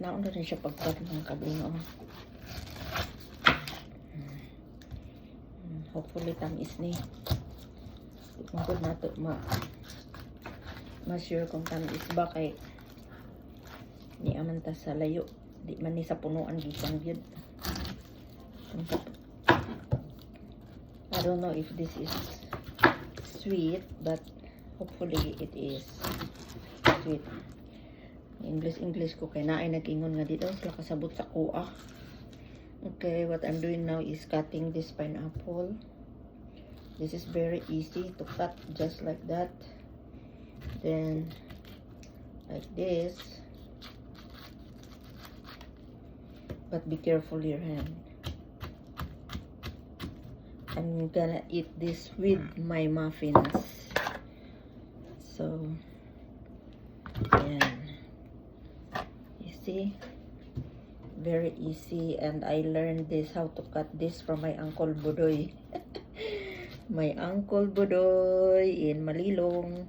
Naon na rin siya pagkat mga kabling. Hopefully tamis ni. Tungkol na ito ma-sure kung tamis ba kay ni amanta sa layo. Di man ni sa punuan gipang yun. I don't know if this is sweet, but hopefully it is sweet. English ko kay naay nag-ingon nga dito sila kasabot sa kuha. Okay, what I'm doing now is cutting this pineapple. This is very easy to cut, just like that. Then like this, but be careful your hand. I'm gonna eat this with my muffins. So yan, you see, very easy. And I learned this, how to cut this, from my Uncle Budoy. My Uncle Budoy in Malilong.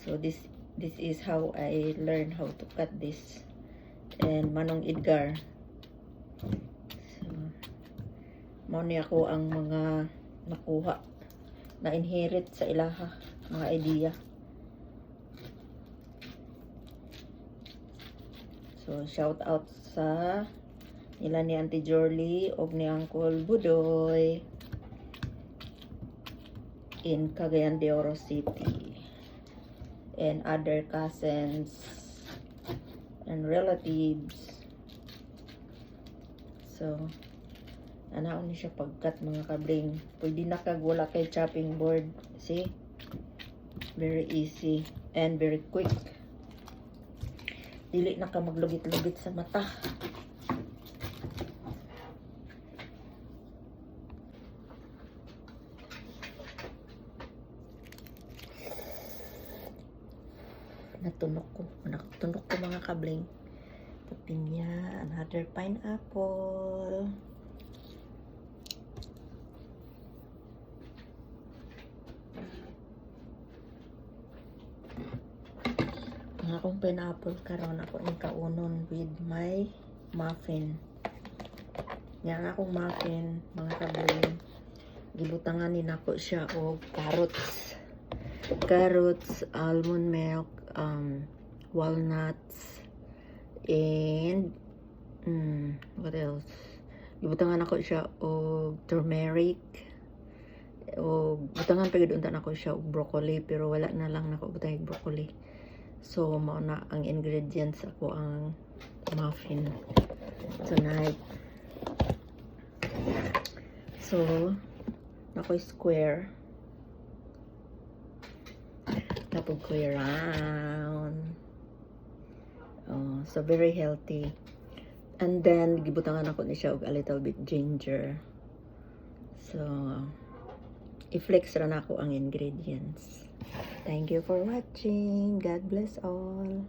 So this is how I learned how to cut this. And Manong Edgar. So mao ni ako ang mga nakuha na inherit sa ilaha, mga idea. So shout out sa nila ni Auntie Jorly o ni Uncle Budoy in Cagayan de Oro City, and other cousins and relatives. So anaon ni siya pagkat mga kabling. Pwede na kag wala kay chopping board. See, very easy and very quick. Dili na ka maglugit-lugit sa mata. Natunog ko mga kabling. Pinya, another pineapple. Ang akong pineapple karon ako ang kaunon with my muffin. Yang akong muffin mga kabling, gibutangan ni nako siya og carrots, almond milk, walnuts, and what else? Gibutangan ako siya og turmeric, o butangan pa gid unta nako siya og broccoli, pero wala na lang nako butang broccoli. So mao na ang ingredients ako ang muffin tonight. So nako square, tapos ko around. So very healthy. And then gibutangan ako ni siya og a little bit ginger. So i-flex ra na ako ang ingredients. Thank you for watching. God bless all.